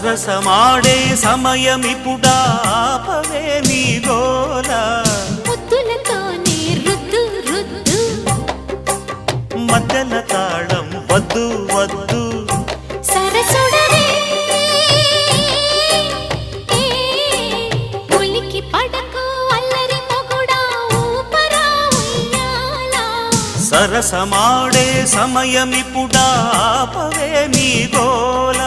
సరసమాడే సమయమిపుడా ఆపవే నీ గోల ముద్దులతోనే రుద్దు రుద్దు మధ్యల తాళం వద్దు వద్దు సరసుడవే ఉలికి పడకు అల్లరి మొగుడా ఊపరా ఉయ్యాలా సరసమాడే సమయమిపుడా ఆపవే నీ గోల